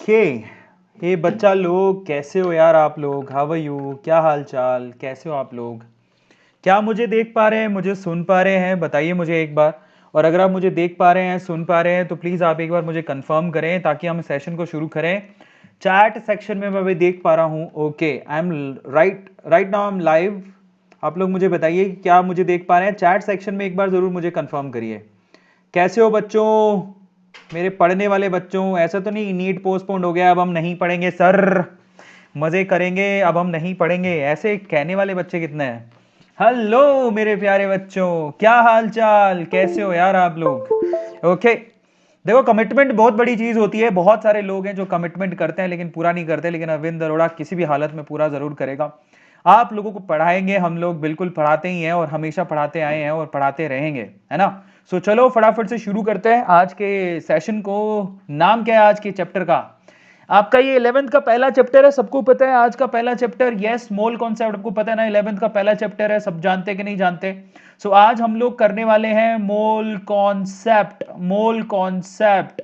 Okay. ये बच्चा लोग कैसे हो यार? आप लोग हाउ आर यू? क्या हाल चाल, कैसे हो आप लोग? क्या मुझे देख पा रहे हैं, मुझे सुन पा रहे हैं? बताइए मुझे एक बार। और अगर आप मुझे देख पा रहे हैं, सुन पा रहे हैं, तो प्लीज़ आप एक बार मुझे कंफर्म करें ताकि हम सेशन को शुरू करें। चैट सेक्शन में मैं भी देख पा रहा हूँ। Okay, I am right right now, I am live. आप लोग मुझे बताइए कि क्या मुझे देख पा रहे हैं। चैट सेक्शन में एक बार ज़रूर मुझे कंफर्म करिए। कैसे हो बच्चों, मेरे पढ़ने वाले बच्चों? ऐसा तो नहीं नीट पोस्टपोन्ड हो गया अब हम नहीं पढ़ेंगे सर, मजे करेंगे अब हम नहीं पढ़ेंगे, ऐसे कहने वाले बच्चे कितने हैं? हेलो मेरे प्यारे बच्चों, क्या हाल चाल, कैसे हो यार आप लोग? ओके। देखो, कमिटमेंट बहुत बड़ी चीज होती है। बहुत सारे लोग हैं जो कमिटमेंट करते हैं लेकिन पूरा नहीं करते, लेकिन अरविंद अरोड़ा किसी भी हालत में पूरा जरूर करेगा। आप लोगों को पढ़ाएंगे, हम लोग बिल्कुल पढ़ाते ही हैं और हमेशा पढ़ाते आए हैं और पढ़ाते रहेंगे, है ना? सो चलो फटाफट से शुरू करते हैं आज के सेशन को। नाम क्या है आज के चैप्टर का? आपका ये 11th का पहला चैप्टर है, सबको पता है आज का पहला चैप्टर। यस, मोल कॉन्सेप्ट आपको पता है ना, 11th का पहला चैप्टर है, सब जानते कि नहीं जानते? सो आज हम लोग करने वाले हैं मोल कॉन्सेप्ट। मोल कॉन्सेप्ट,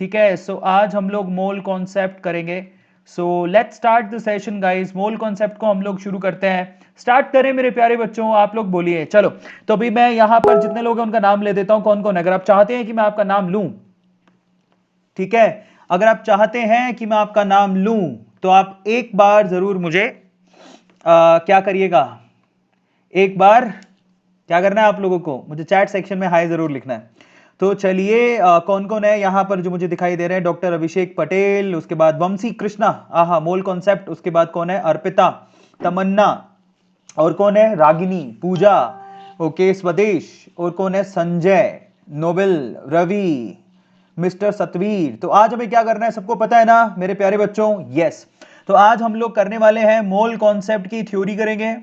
ठीक है। सो आज हम लोग मोल कॉन्सेप्ट करेंगे। So let's start the session guys. Mole concept को हम लोग शुरू करते हैं। स्टार्ट करें मेरे प्यारे बच्चों, आप लोग बोलिए। चलो, तो अभी मैं यहां पर जितने लोग हैं उनका नाम ले देता हूं। कौन कौन है? अगर आप चाहते हैं कि मैं आपका नाम लूं, ठीक है, अगर आप चाहते हैं कि मैं आपका नाम लूं तो आप एक बार जरूर मुझे क्या करिएगा, एक बार क्या करना है आप लोगों को, मुझे चैट सेक्शन में हाय जरूर लिखना है। तो चलिए, कौन कौन है यहां पर जो मुझे दिखाई दे रहे हैं? डॉक्टर अभिषेक पटेल, उसके बाद वंशी कृष्णा, आहा मोल कॉन्सेप्ट, उसके बाद कौन है? अर्पिता, तमन्ना, और कौन है? रागिनी, पूजा, ओके, स्वदेश, और कौन है? Sanjay, Nobel, Ravi, mister Satveer. तो आज हमें क्या करना है सबको पता है ना मेरे प्यारे बच्चों? यस। तो आज हम लोग करने वाले हैं मोल कॉन्सेप्ट की थ्योरी करेंगे,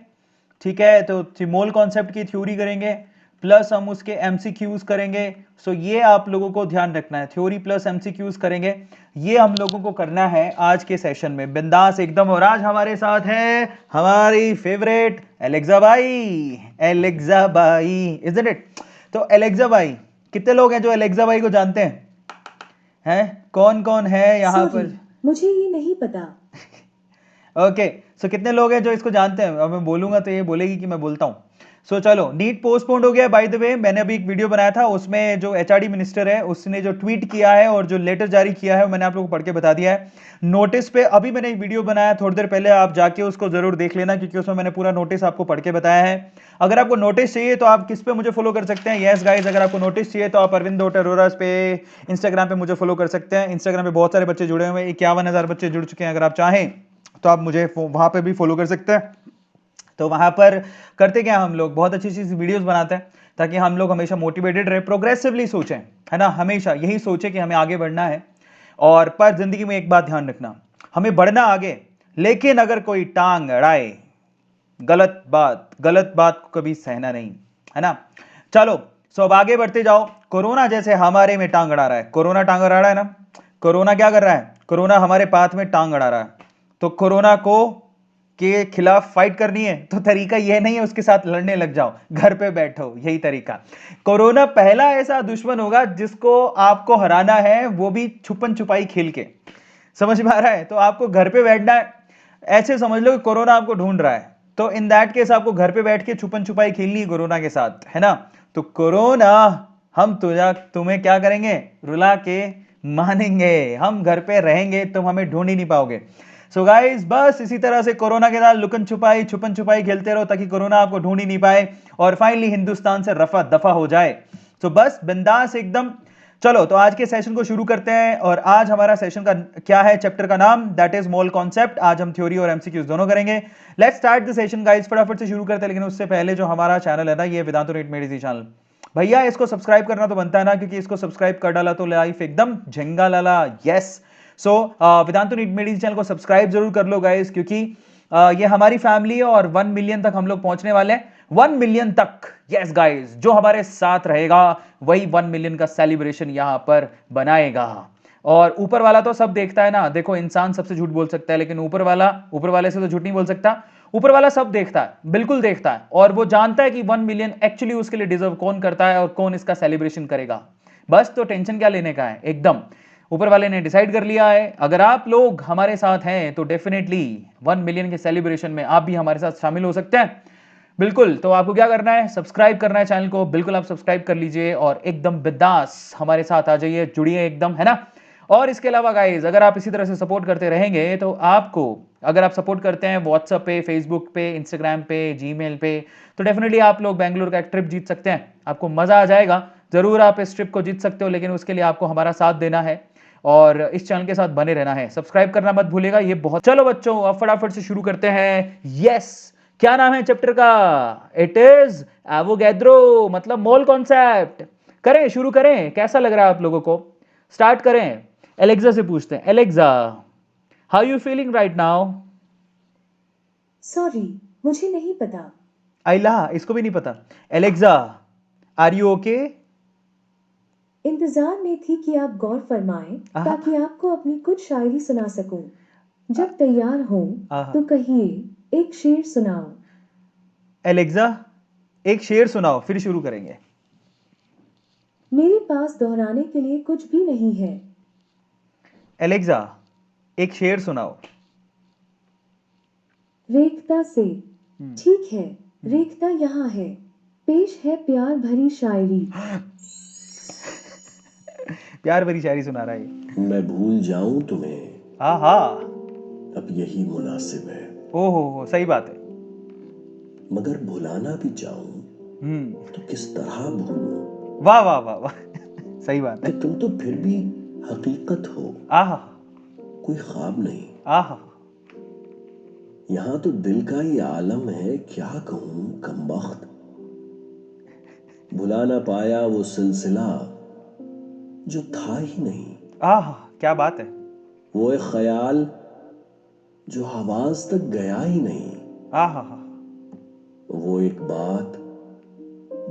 ठीक है। तो मोल कॉन्सेप्ट की थ्योरी करेंगे प्लस हम उसके एमसीक्यूज करेंगे। सो ये आप लोगों को ध्यान रखना है, थ्योरी प्लस एमसीक्यूज करेंगे, ये हम लोगों को करना है आज के सेशन में, बिंदास एकदम। और आज हमारे साथ है हमारी favourite Alexa by. Alexa by, isn't it? तो एलेक्सा बाई, कितने लोग हैं जो एलेक्सा बाई को जानते हैं? कौन कौन है यहाँ पर? मुझे ये नहीं पता। ओके, सो कितने लोग हैं जो इसको जानते हैं? अब मैं बोलूंगा तो ये बोलेगी कि मैं बोलता हूँ। सो चलो, नीट पोस्टपोन्ड हो गया बाय द वे। मैंने अभी एक वीडियो बनाया था, उसमें जो एचआरडी मिनिस्टर है उसने जो ट्वीट किया है और जो लेटर जारी किया है मैंने आप लोगों को पढ़ के बता दिया है। नोटिस पे अभी मैंने एक वीडियो बनाया थोड़ी देर पहले, आप जाके उसको जरूर देख लेना क्योंकि उसमें मैंने पूरा नोटिस आपको पढ़ के बताया है। अगर आपको नोटिस चाहिए तो आप किस पे मुझे फॉलो कर सकते हैं? यस गाइज, अगर आपको नोटिस चाहिए तो आप अरविंद अरोड़ा पे इंस्टाग्राम पे मुझे फॉलो कर सकते हैं। इंस्टाग्राम पे बहुत सारे बच्चे जुड़े हुए हैं, 51,000 बच्चे जुड़ चुके हैं। अगर आप चाहें तो आप मुझे वहां पे भी फॉलो कर सकते हैं। तो वहां पर करते क्या, हम लोग बहुत अच्छी अच्छी वीडियोस बनाते हैं ताकि हम लोग हमेशा मोटिवेटेड रहे, प्रोग्रेसिवली सोचें, है ना? हमेशा यही सोचें कि हमें आगे बढ़ना है। और पर जिंदगी में एक बात ध्यान रखना, हमें बढ़ना आगे, लेकिन अगर कोई टांग अड़ाए, गलत बात को कभी सहना नहीं, है ना? चलो, सो अब आगे बढ़ते जाओ। कोरोना जैसे हमारे में टांग अड़ा रहा है, कोरोना टांग अड़ा रहा है ना? कोरोना क्या कर रहा है? कोरोना हमारे पाथ में टांग अड़ा रहा है। तो कोरोना को के खिलाफ फाइट करनी है तो तरीका यह नहीं है उसके साथ लड़ने लग जाओ, घर पे बैठो, यही तरीका। कोरोना पहला ऐसा दुश्मन होगा जिसको आपको हराना है, वो भी छुपन छुपाई खेल के। समझ में आ रहा है? तो आपको घर पे बैठना है, ऐसे समझ लो कि कोरोना आपको ढूंढ रहा है, तो इन दैट केस आपको घर पे बैठ के छुपन छुपाई खेलनी है कोरोना के साथ, है ना? तो कोरोना, हम तुम्हें क्या करेंगे? रुला के मानेंगे। हम घर पे रहेंगे, तुम हमें ढूंढ ही नहीं पाओगे। सो गाइस, बस इसी तरह से कोरोना के साथ लुकन छुपाई छुपन छुपाई खेलते रहो ताकि कोरोना आपको ढूंढ ही नहीं पाए और फाइनली हिंदुस्तान से रफा दफा हो जाए। तो बस बिंदास एकदम। चलो, तो आज के सेशन को शुरू करते हैं। और आज हमारा सेशन का क्या है? चैप्टर का नाम दैट इज मोल कॉन्सेप्ट। आज हम थ्योरी और एमसीक्यूज दोनों करेंगे। Let's start the session guys, फटाफट से शुरू करते हैं। लेकिन उससे पहले जो हमारा चैनल है ना, ये वेदांतो नीट मेडिसिन चैनल, भैया इसको सब्सक्राइब करना तो बनता है ना, क्योंकि इसको सब्सक्राइब कर डाला तो लाइफ एकदम झंगा लाला। यस। सो वेदांतो नीट मेडिसिन चैनल को सब्सक्राइब जरूर कर लो गाइस, क्योंकि ये हमारी फैमिली है और 1 मिलियन तक हम लोग पहुंचने वाले हैं। 1 मिलियन तक। यस गाइस, जो हमारे साथ रहेगा वही 1 मिलियन का सेलिब्रेशन यहां पर बनाएगा। और ऊपर वाला तो सब देखता है ना। देखो, इंसान सबसे झूठ बोल सकता है लेकिन ऊपर वाले से तो झूठ नहीं बोल सकता। ऊपर वाला सब देखता है, बिल्कुल देखता है, और वो जानता है कि 1 मिलियन एक्चुअली उसके लिए डिजर्व कौन करता है और कौन इसका सेलिब्रेशन करेगा। बस, तो टेंशन क्या लेने का है एकदम। ऊपर वाले ने डिसाइड कर लिया है। अगर आप लोग हमारे साथ हैं तो डेफिनेटली 1 मिलियन के सेलिब्रेशन में आप भी हमारे साथ शामिल हो सकते हैं। बिल्कुल, तो आपको क्या करना है, सब्सक्राइब करना है चैनल को। बिल्कुल आप सब्सक्राइब कर लीजिए और एकदम बिंदास हमारे साथ आ जाइए, जुड़िए एकदम, है ना। और इसके अलावा गाइज, अगर आप इसी तरह से सपोर्ट करते रहेंगे तो आपको, अगर आप सपोर्ट करते हैं व्हाट्सएप पे, फेसबुक पे, इंस्टाग्राम पे, जीमेल पे, तो डेफिनेटली आप लोग बेंगलोर का एक ट्रिप जीत सकते हैं। आपको मजा आ जाएगा। जरूर आप इस ट्रिप को जीत सकते हो, लेकिन उसके लिए आपको हमारा साथ देना है और इस चैनल के साथ बने रहना है। सब्सक्राइब करना मत भूलेगा, ये बहुत। चलो बच्चों, अब फटाफट से शुरू करते हैं। यस, क्या नाम है चैप्टर का? इट इज एवोगैड्रो, मतलब मोल कॉन्सेप्ट। करें, शुरू करें। कैसा लग रहा है आप लोगों को? स्टार्ट करें। एलेक्सा से पूछते हैं। Alexa, how you feeling right now? Sorry, मुझे नहीं पता। आइला, इसको भी नहीं पता। Alexa, are you okay? इंतजार में थी कि आप गौर फरमाएं ताकि आपको अपनी कुछ शायरी सुना सकूं। जब तैयार हो तो कहिए, एक शेर सुनाओ। एलेक्सा, एक शेर सुनाओ, फिर शुरू करेंगे। मेरे पास दोहराने के लिए कुछ भी नहीं है। एलेक्सा, एक शेर सुनाओ। रेखता से। ठीक है, रेखता यहाँ है। पेश है प्यार भरी शायरी। प्यार भरी शायरी सुना रहा है। मैं भूल जाऊं तुम्हें, आहा, अब यही मुनासिब है। ओहो, सही बात है। मगर भुलाना भी चाहूं तो किस तरह भूलूं वाह वाह वाह वाह, सही बात है। कि तुम तो फिर भी हकीकत हो, आहा, कोई ख्वाब नहीं। आहा, यहां तो दिल का ही आलम है, क्या कहूं कमबख्त। भुला ना पाया वो सिलसिला जो था ही नहीं, आहा, क्या बात है। वो एक ख्याल जो आवाज तक गया ही नहीं, आहा, वो एक बात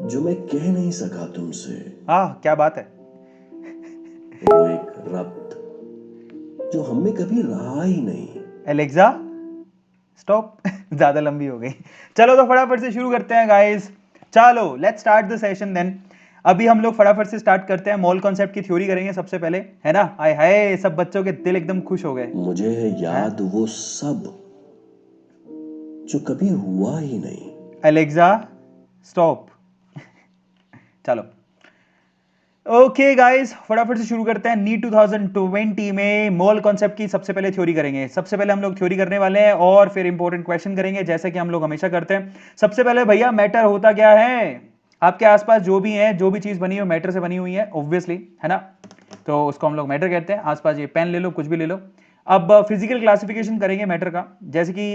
जो मैं कह नहीं सका तुमसे, आह, क्या बात है। वो एक रब्त जो हमें कभी रहा ही नहीं। Alexa, stop. ज्यादा लंबी हो गई। चलो तो फटाफट से शुरू करते हैं गाइस। चलो let's start the session then. अभी हम लोग फटाफट से स्टार्ट करते हैं। मोल कॉन्सेप्ट की थ्योरी करेंगे सबसे पहले, है ना। आय हाय, सब बच्चों के दिल एकदम खुश हो गए। मुझे है याद वो सब जो कभी हुआ ही नहीं। Alexa, stop. चलो ओके गाइस, फटाफट से शुरू करते हैं। नीट 2020 में मोल कॉन्सेप्ट की सबसे पहले थ्योरी करेंगे। सबसे पहले हम लोग थ्योरी करने वाले हैं और फिर इंपॉर्टेंट क्वेश्चन करेंगे, जैसे कि हम लोग हमेशा करते हैं। सबसे पहले भैया, मैटर होता क्या है? आपके आसपास जो भी है, जो भी चीज बनी हो मैटर से बनी हुई है, ऑब्वियसली, है ना। तो उसको हम लोग मैटर कहते हैं। आसपास ये पेन ले लो, कुछ भी ले लो। अब फिजिकल क्लासिफिकेशन करेंगे मैटर का, जैसे कि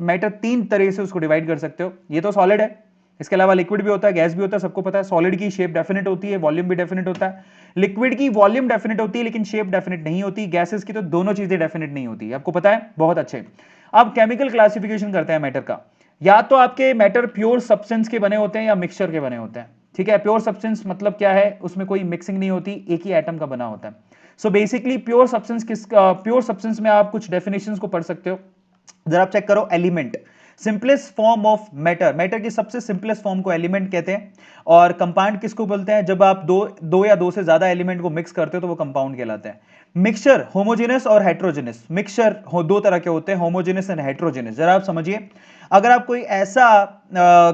मैटर 3 तरह से उसको डिवाइड कर सकते हो। ये तो सॉलिड है, इसके अलावा लिक्विड भी होता है, गैस भी होता है, सबको पता है। सॉलिड की शेप डेफिनेट होती है, वॉल्यूम भी डेफिनेट होता है। लिक्विड की वॉल्यूम डेफिनेट होती है लेकिन शेप डेफिनेट नहीं होती। गैसेस की तो दोनों चीजें डेफिनेट नहीं होती, आपको पता है, बहुत अच्छे। अब केमिकल क्लासिफिकेशन करते हैं मैटर का। या तो आपके मैटर प्योर सब्सटेंस के बने होते हैं या मिक्सचर के बने होते हैं, ठीक है। प्योर सब्सटेंस मतलब क्या है? उसमें कोई मिक्सिंग नहीं होती, एक ही एटम का बना होता है। So basically pure substance pure substance में आप कुछ डेफिनेशंस को पढ़ सकते हो। जरा आप चेक करो। Element, simplest form of matter, matter की सबसे सिंपलेस्ट फॉर्म को एलिमेंट कहते हैं। और कंपाउंड किसको बोलते हैं? जब आप दो या दो से ज्यादा एलिमेंट को मिक्स करते हो तो वो कंपाउंड कहलाते हैं। मिक्सचर, होमोजेनस और हेट्रोजेनस। मिक्सचर दो तरह के होते हैं, होमोजेनस एंड हेट्रोजेनस। जरा आप समझिए, अगर आप कोई ऐसा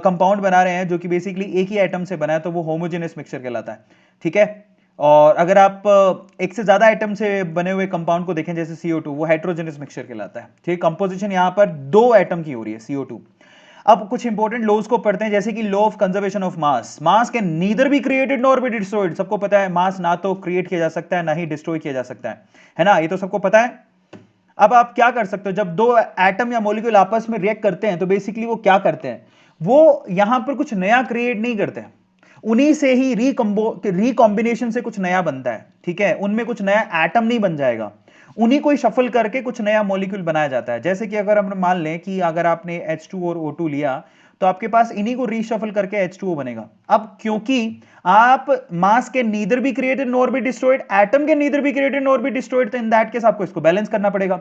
कंपाउंड बना रहे हैं जो कि बेसिकली एक ही एटम से बना है तो वो होमोजेनस मिक्सचर कहलाता है, ठीक है। और अगर आप एक से ज्यादा आइटम से बने हुए कंपाउंड को देखें, जैसे CO2, वो हेट्रोजेनस मिक्सचर कहलाता है, ठीक। कंपोजिशन यहां पर 2 एटम की हो रही है, CO2। अब कुछ इंपॉर्टेंट लॉज को पढ़ते हैं, जैसे कि law of conservation of mass. Mass can neither be created nor be destroyed. सबको पता है, मास ना तो क्रिएट किया जा सकता है ना ही डिस्ट्रॉय किया जा सकता है ना, ये तो सबको पता है। अब आप क्या कर सकते हो, जब दो एटम या मॉलिक्यूल आपस में रिएक्ट करते हैं तो बेसिकली वो क्या करते हैं? वो यहां पर कुछ नया क्रिएट नहीं करते हैं, उन्हीं से ही रिकॉम्बिनेशन से कुछ नया बनता है, ठीक है। उनमें कुछ नया एटम नहीं बन जाएगा, उन्हीं को ही शफल करके कुछ नया मॉलिक्यूल बनाया जाता है। जैसे कि अगर हम मान लें कि अगर आपने H2 और O2 लिया तो आपके पास इन्हीं को रीशफल करके H2O बनेगा। अब क्योंकि आप मास के neither be created nor be destroyed, atom के neither be created nor be destroyed, तो इन दैट केस आपको इसको बैलेंस करना पड़ेगा।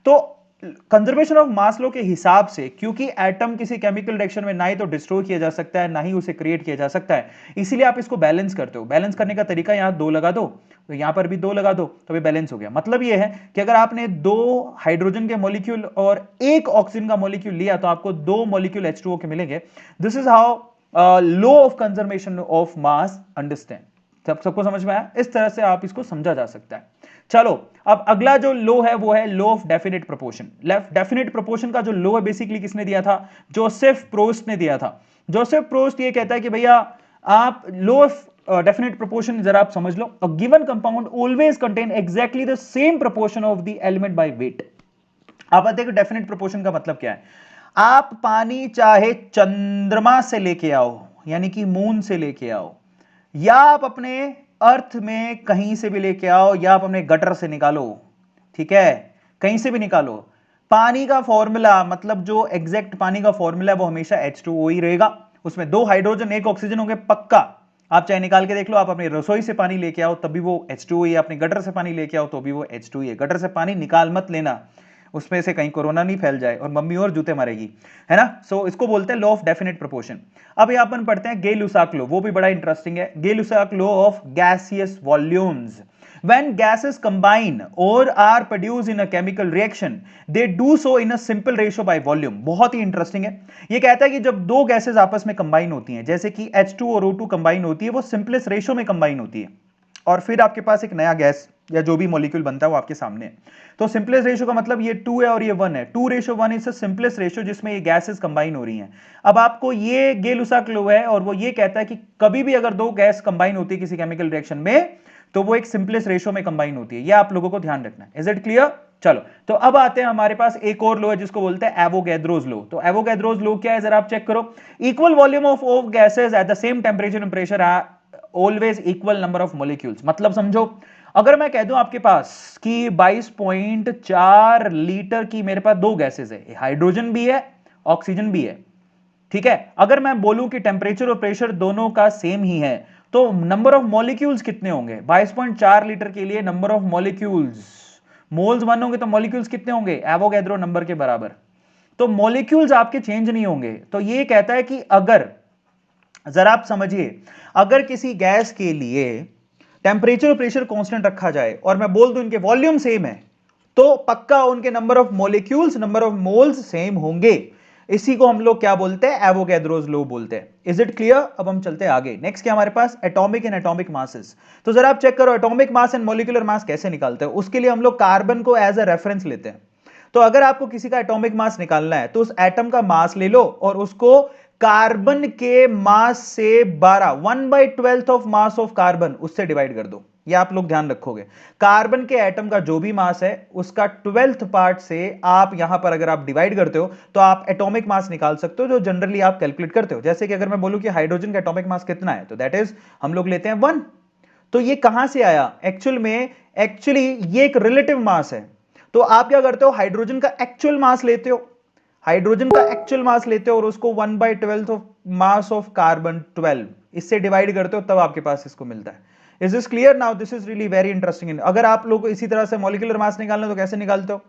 तो कंजर्वेशन ऑफ मास लॉ के हिसाब से, क्योंकि एटम किसी केमिकल रिएक्शन में ना ही तो डिस्ट्रॉय किया जा सकता है ना ही उसे क्रिएट किया जा सकता है, इसीलिए आप इसको बैलेंस करते हो। बैलेंस करने का तरीका यहां 2 लगा दो, तो यहां पर भी 2 लगा दो, तो ये बैलेंस हो गया। मतलब ये है कि अगर आपने 2 हाइड्रोजन के मॉलिक्यूल और 1 ऑक्सीजन का मॉलिक्यूल लिया तो आपको 2 मॉलिक्यूल H2O के मिलेंगे। This is how law of conservation of mass understand. सबको समझ में आया? इस तरह से आप इसको समझा जा सकता है। चलो, अब अगला जो लॉ है वो है law of definite proportion. Definite proportion का जो लॉ है बेसिकली किसने दिया था? जोसेफ प्रोस्ट ने दिया था। जोसेफ प्रोस्ट ये कहता है कि भैया आप लॉ ऑफ डेफिनेट प्रोपोर्शन जरा आप समझ लो। A given compound always contain exactly the same proportion of the element by weight. आप देखो डेफिनेट प्रोपोर्शन का मतलब क्या है। आप पानी चाहे चंद्रमा से लेके आओ, यानी कि मून से लेके आओ, या आप अपने अर्थ में कहीं से भी लेके आओ, या आप अपने गटर से निकालो, ठीक है, कहीं से भी निकालो, पानी का फॉर्मूला, मतलब जो एग्जैक्ट पानी का फॉर्मूला है वो हमेशा H2O ही रहेगा। उसमें 2 हाइड्रोजन 1 ऑक्सीजन होंगे पक्का। आप चाहे निकाल के देख लो, आप अपनी रसोई से पानी लेके आओ तब भी वो H2O ही है, अपने गटर से पानी लेके आओ तो भी वो H2O ही है। गटर से पानी निकाल मत लेना, उसमें से कहीं कोरोना नहीं फैल जाए और मम्मी और जूते मारेगी, है ना। सो इसको बोलते हैं लॉ ऑफ डेफिनेट प्रोपोर्शन। अब यहाँ अपन पढ़ते हैं गे-लुसाक लॉ, वो भी बड़ा इंटरेस्टिंग है। Gay Lussac law of gaseous volumes. When gases combine or are produced in a chemical reaction, they do so in a simple ratio by volume। बहुत ही इंटरेस्टिंग है। ये कहता है कि जब 2 गैसेस आपस में कंबाइन होती हैं, जैसे कि H2 और O2 कंबाइन होती है, वो सिंपलेस्ट रेशियो में कंबाइन होती है, और फिर आपके पास एक नया गैस या जो भी मॉलिक्यूल बनता है वो आपके सामने है। तो सिंपलेस्ट रेशियो का मतलब ये 2 है और ये 1 है। 2:1 इज सिंपलेस्ट रेशियो जिसमें ये गैसेस कंबाइन हो रही हैं। अब आपको ये गे-लुसाक लॉ है और वो ये कहता है कि कभी भी अगर 2 गैस कंबाइन होती है किसी केमिकल रिएक्शन में तो वो एक सिंपलेस्ट रेशियो में कंबाइन होती है। ये आप लोगों को ध्यान रखना है। Is it clear? चलो, तो अब आते हैं हमारे पास एक और लॉ है जिसको बोलते हैं एवोगैड्रोस लॉ। तो एवोगैड्रोस लॉ क्या है जरा आप चेक करो। Equal volume of gases at the same temperature and pressure always equal number of molecules. मतलब समझो, अगर मैं कह दूं आपके पास कि 22.4 लीटर की मेरे पास 2 गैसेस है, हाइड्रोजन भी है ऑक्सीजन भी है, ठीक है। अगर मैं बोलूं कि टेंपरेचर और प्रेशर दोनों का सेम ही है तो नंबर ऑफ मॉलिक्यूल्स कितने होंगे? 22.4 लीटर के लिए नंबर ऑफ मॉलिक्यूल्स, मोल्स 1 होंगे तो मॉलिक्यूल्स कितने होंगे? एवोगैड्रो नंबर के बराबर। तो मॉलिक्यूल्स आपके चेंज नहीं होंगे। तो ये कहता है कि अगर, जरा आप समझिए, अगर किसी गैस के लिए टेंपरेचर और प्रेशर कांस्टेंट रखा जाए और मैं बोल दूं इनके वॉल्यूम सेम है, तो पक्का उनके number of molecules, number of moles same होंगे। इसी को हम लोग क्या बोलते हैं? एवोगैड्रोस लॉ बोलते हैं। Is it clear? अब हम चलते हैं आगे। नेक्स्ट क्या हमारे पास? Atomic and atomic masses. तो जरा आप चेक करो atomic mass and molecular mass कैसे निकालते हैं। उसके लिए हम लोग कार्बन को एज अ रेफरेंस लेते हैं। तो अगर आपको किसी का एटॉमिक मास निकालना है तो उस एटम का मास ले लो और उसको कार्बन के मास से 1/12 ऑफ मास ऑफ कार्बन उससे डिवाइड कर दो। ये आप लोग ध्यान रखोगे, कार्बन के एटम का जो भी मास है उसका 12th पार्ट से आप यहां पर अगर आप डिवाइड करते हो तो आप एटॉमिक मास निकाल सकते हो, जो जनरली आप कैलकुलेट करते हो। जैसे कि अगर मैं बोलूं कि हाइड्रोजन का एटॉमिक मास कितना है तो दैट इज हम लोग लेते हैं 1। तो ये कहां से आया? एक्चुअली ये एक रिलेटिव मास है। तो आप क्या करते हो? हाइड्रोजन का एक्चुअल मास लेते हो, हाइड्रोजन का एक्चुअल मास लेते हो और उसको 1/12 ऑफ मास ऑफ कार्बन 12 इससे डिवाइड करते हो, तब आपके पास इसको मिलता है। Is this clear? Now this is really very interesting. अगर आप लोग को इसी तरह से मॉलिक्यूलर मास निकालना तो कैसे निकालते हो?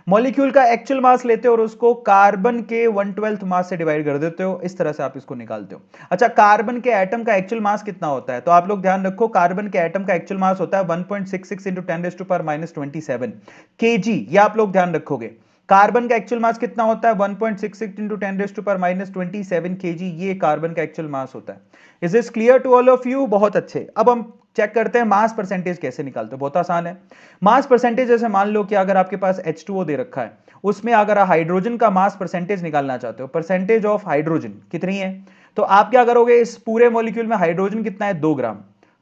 मॉलिक्यूल का एक्चुअल मास लेते हो और उसको कार्बन के 1/12 मास से डिवाइड कर देते हो। इस तरह से आप इसको निकालते हो। अच्छा, कार्बन के एटम का एक्चुअल मास कितना होता है? तो आप लोग ध्यान रखो, कार्बन के एटम का एक्चुअल मास होता है 1.66 × 10⁻⁻27 kg। ये आप लोग ध्यान रखोगे। कार्बन का एक्चुअल मास कितना होता है? 1.66 × 10⁻⁻27 kg। ये कार्बन का एक्चुअल मास होता है। Is this clear to all of you? बहुत अच्छे। अब हम चेक करते हैं मास परसेंटेज कैसे निकालते हो। बहुत आसान है। मास परसेंटेज जैसे मान लो कि अगर आपके पास H2O दे रखा है, उसमें अगर हाइड्रोजन का मास परसेंटेज निकालना चाहते हो, परसेंटेज ऑफ हाइड्रोजन कितनी है, तो आप क्या करोगे? इस पूरे मॉलिक्यूल में हाइड्रोजन कितना है? 2 ग्राम।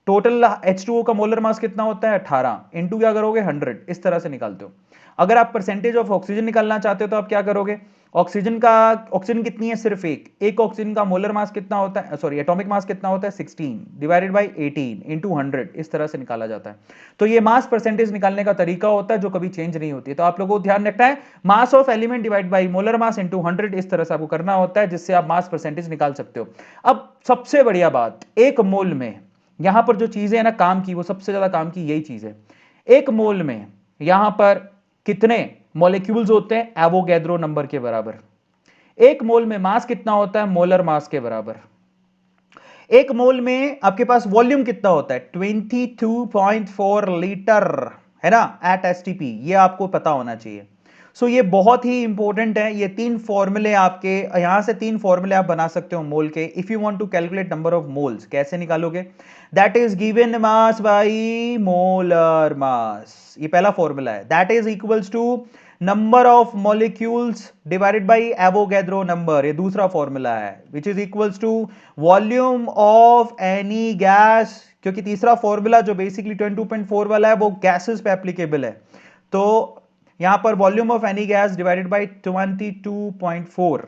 टोटल H2O का मोलर मास कितना होता है? 18 इंटू क्या करोगे? 100। इस तरह से निकालते हो। अगर आप परसेंटेज ऑफ ऑक्सीजन निकालना चाहते हो तो आप क्या करोगे? ऑक्सीजन कितनी है? सिर्फ एक ऑक्सीजन का मोलर मास कितना होता है, सॉरी एटॉमिक मास कितना होता है? 16 डिवाइडेड बाय 18 इंटू 100। इस तरह से निकाला जाता है। तो ये मास परसेंटेज निकालने का तरीका होता है जो कभी चेंज नहीं होती है। तो आप लोगों को ध्यान रखना है, mass of element divide by molar mass into 100। इस तरह से आपको करना होता है जिससे आप मास परसेंटेज निकाल सकते हो। अब सबसे बढ़िया बात, एक मोल में यहां पर जो चीजें है ना काम की, वो सबसे ज्यादा काम की यही चीज है। एक मोल में यहां पर कितने मॉलिक्यूल्स होते हैं एवोगैड्रो नंबर के बराबर। एक मोल में मास कितना होता है? मोलर मास के बराबर। एक मोल में आपके पास वॉल्यूम कितना होता है? 22.4 लीटर, है ना, एट एसटीपी। ये आपको पता होना चाहिए। सो ये बहुत ही इंपॉर्टेंट है। ये तीन फॉर्मूले आपके यहां से तीन फॉर्मूले आप बना सकते हो मोल के। If you want to calculate number of moles, कैसे निकालोगे? That is given mass by molar mass. ये पहला फॉर्मूला है। That is equals to number of molecules divided by Avogadro number. ये दूसरा फॉर्मूला है, which is equals to volume of any gas, क्योंकि तीसरा फॉर्मूला जो बेसिकली 22.4 वाला है वो गैसेस पे एप्लीकेबल है। तो यहां पर volume of any gas divided by 22.4,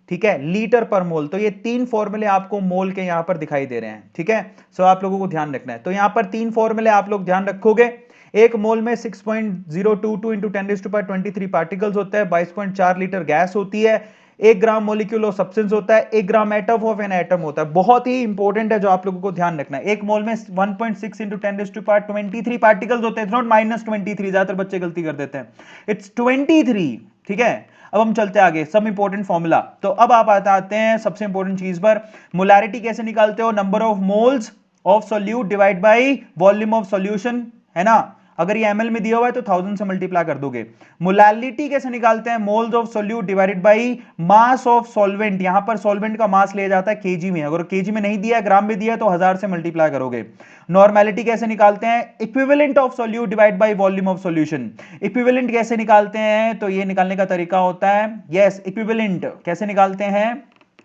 ठीक है, लीटर पर मोल। तो ये तीन फॉर्मूले आपको मोल के यहां पर दिखाई दे रहे हैं, ठीक है। सो आप लोगों को ध्यान रखना है। तो यहां पर तीन फॉर्मूले आप लोग ध्यान रखोगे। एक मोल में 6.022 इंटू 10⁻23 पार्टिकल्स होता है, 22.4 लीटर गैस होती है। 1 ग्राम मॉलिक्यूल ऑफ सब्सटेंस होता है, 1 gram atom of an atom होता है। बहुत ही इंपॉर्टेंट है जो आप लोगों को ध्यान रखना है। एक मोल में 1.6 इंटू 10⁻23 पार्टिकल्स होते हैं, नॉट -23। ज्यादातर बच्चे गलती कर देते हैं, इट्स 23, ठीक है। अब हम चलते हैं आगे, सब इंपॉर्टेंट फॉर्मूला। तो अब आप आते हैं सबसे इंपॉर्टेंट चीज पर। मोलैरिटी कैसे निकालते हो? Number of moles of solute divide by volume of solution, है ना। अगर ये ml में दिया हुआ है तो 1000 से मल्टीप्लाई कर दोगे। मोलैलिटी कैसे निकालते हैं? Moles of solute divided by mass of solvent. यहां पर सॉल्वेंट का मास लिया जाता है केजी में, अगर केजी में नहीं दिया है, ग्राम में दिया है, तो 1000 से मल्टीप्लाई करोगे। नॉर्मेलिटी कैसे निकालते हैं? Equivalent of solute divide by volume of solution. Equivalent कैसे निकालते हैं? तो ये निकालने का तरीका होता है, यस, इक्विवेलेंट कैसे निकालते हैं